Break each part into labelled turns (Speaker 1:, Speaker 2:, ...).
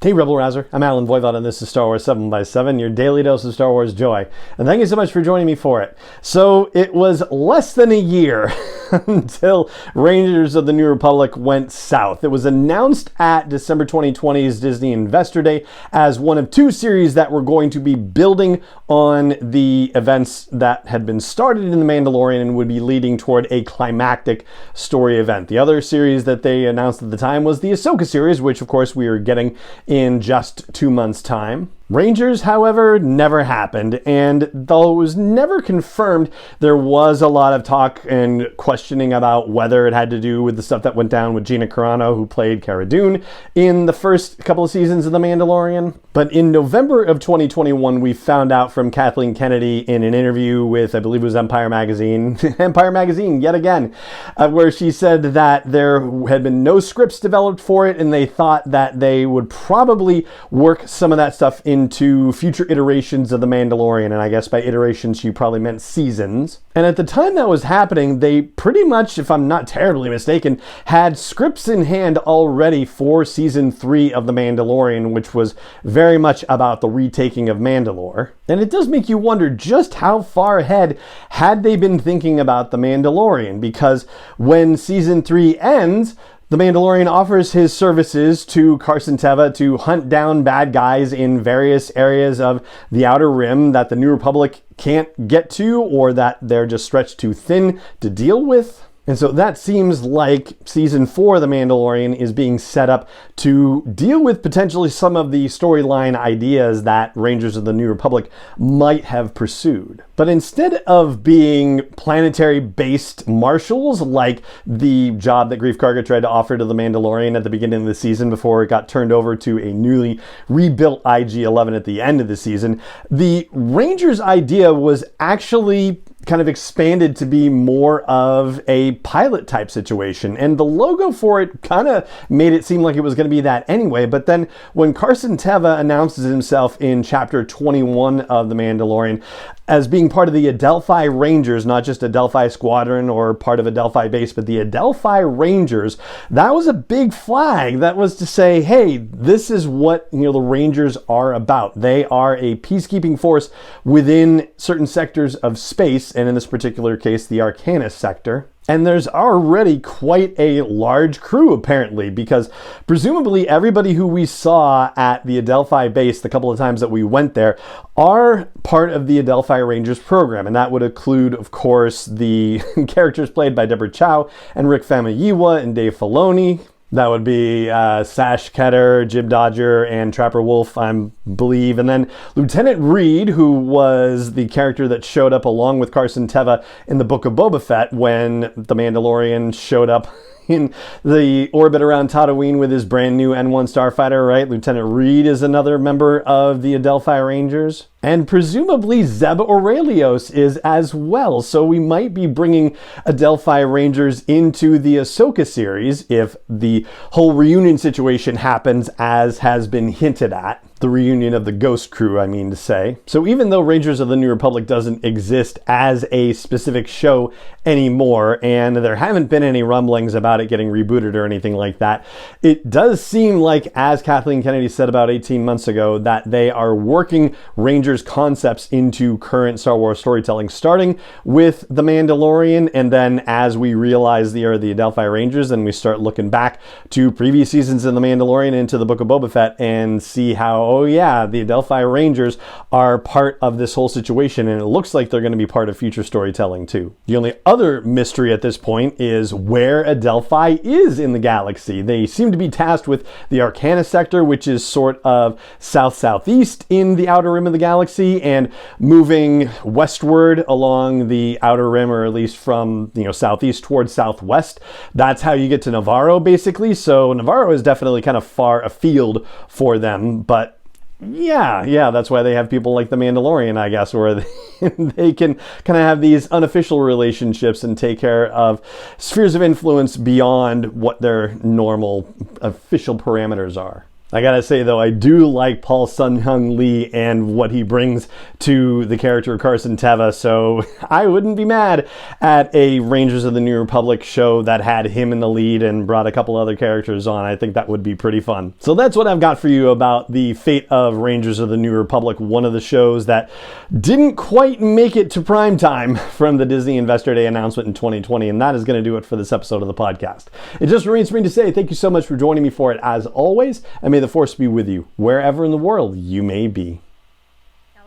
Speaker 1: Hey Rebel Rouser, I'm Alan Voivod and this is Star Wars 7x7, your daily dose of Star Wars joy. And thank you so much for joining me for it. So it was less than a year until Rangers of the New Republic went south. It was announced at December 2020's Disney Investor Day as one of two series that were going to be building on the events that had been started in The Mandalorian and would be leading toward a climactic story event. The other series that they announced at the time was the Ahsoka series, which of course we are getting in just 2 months' time. Rangers, however, never happened, and though it was never confirmed, there was a lot of talk and questioning about whether it had to do with the stuff that went down with Gina Carano, who played Cara Dune in the first couple of seasons of The Mandalorian. But in November of 2021, we found out from Kathleen Kennedy in an interview with, I believe it was Empire Magazine, Empire Magazine yet again, where she said that there had been no scripts developed for it, and they thought that they would probably work some of that stuff into future iterations of The Mandalorian, and I guess by iterations she probably meant seasons. And at the time that was happening, they pretty much, if I'm not terribly mistaken, had scripts in hand already for season 3 of The Mandalorian, which was very much about the retaking of Mandalore. And it does make you wonder just how far ahead had they been thinking about The Mandalorian, because when season 3 ends, The Mandalorian offers his services to Carson Teva to hunt down bad guys in various areas of the Outer Rim that the New Republic can't get to, or that they're just stretched too thin to deal with. And so that seems like season 4 of The Mandalorian is being set up to deal with potentially some of the storyline ideas that Rangers of the New Republic might have pursued. But instead of being planetary-based marshals, like the job that Grief Karga tried to offer to The Mandalorian at the beginning of the season before it got turned over to a newly rebuilt IG-11 at the end of the season, the Rangers idea was actually kind of expanded to be more of a pilot type situation. And the logo for it kind of made it seem like it was going to be that anyway. But then when Carson Teva announces himself in chapter 21 of The Mandalorian as being part of the Adelphi Rangers, not just Adelphi Squadron or part of Adelphi Base, but the Adelphi Rangers, that was a big flag. That was to say, hey, this is what the Rangers are about. They are a peacekeeping force within certain sectors of space, and in this particular case, the Arcanus sector. And there's already quite a large crew, apparently, because presumably everybody who we saw at the Adelphi base the couple of times that we went there are part of the Adelphi Rangers program. And that would include, of course, the characters played by Deborah Chow and Rick Famuyiwa and Dave Filoni. That would be Sash Ketter, Jib Dodger, and Trapper Wolf, I believe. And then Lieutenant Reed, who was the character that showed up along with Carson Teva in the Book of Boba Fett when The Mandalorian showed up in the orbit around Tatooine with his brand new N1 starfighter, right? Lieutenant Reed is another member of the Adelphi Rangers. And presumably Zeb Aurelios is as well. So we might be bringing Adelphi Rangers into the Ahsoka series if the whole reunion situation happens as has been hinted at. The reunion of the Ghost Crew, I mean to say. So even though Rangers of the New Republic doesn't exist as a specific show anymore, and there haven't been any rumblings about it getting rebooted or anything like that, it does seem like, as Kathleen Kennedy said about 18 months ago, that they are working Rangers concepts into current Star Wars storytelling, starting with The Mandalorian, and then as we realize they are the Adelphi Rangers, and we start looking back to previous seasons of The Mandalorian into the Book of Boba Fett and see how, oh yeah, the Adelphi Rangers are part of this whole situation, and it looks like they're going to be part of future storytelling too. The only other mystery at this point is where Adelphi is in the galaxy. They seem to be tasked with the Arcanus sector, which is sort of south-southeast in the outer rim of the galaxy, and moving westward along the outer rim, or at least from southeast towards southwest. That's how you get to Navarro, basically. So Navarro is definitely kind of far afield for them, but yeah, that's why they have people like The Mandalorian, I guess, where they can kind of have these unofficial relationships and take care of spheres of influence beyond what their normal official parameters are. I gotta say though, I do like Paul Sun-Hyung Lee and what he brings to the character of Carson Teva, so I wouldn't be mad at a Rangers of the New Republic show that had him in the lead and brought a couple other characters on. I think that would be pretty fun. So that's what I've got for you about the fate of Rangers of the New Republic, one of the shows that didn't quite make it to prime time from the Disney Investor Day announcement in 2020, and that is going to do it for this episode of the podcast. It just remains for me to say thank you so much for joining me for it as always, and may the Force be with you wherever in the world you may be.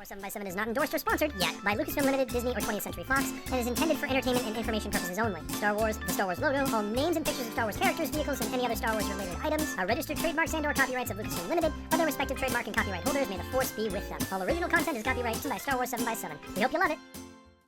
Speaker 2: 7x7 is not endorsed or sponsored yet by Lucasfilm Limited, Disney, or 20th Century Fox, and is intended for entertainment and information purposes only. Star Wars, the Star Wars logo, all names and pictures of Star Wars characters, vehicles, and any other Star Wars related items are registered trademarks and/or copyrights of Lucasfilm Limited, or their respective trademark and copyright holders. May the Force be with them. All original content is copyright by Star Wars 7x7. We hope you love it.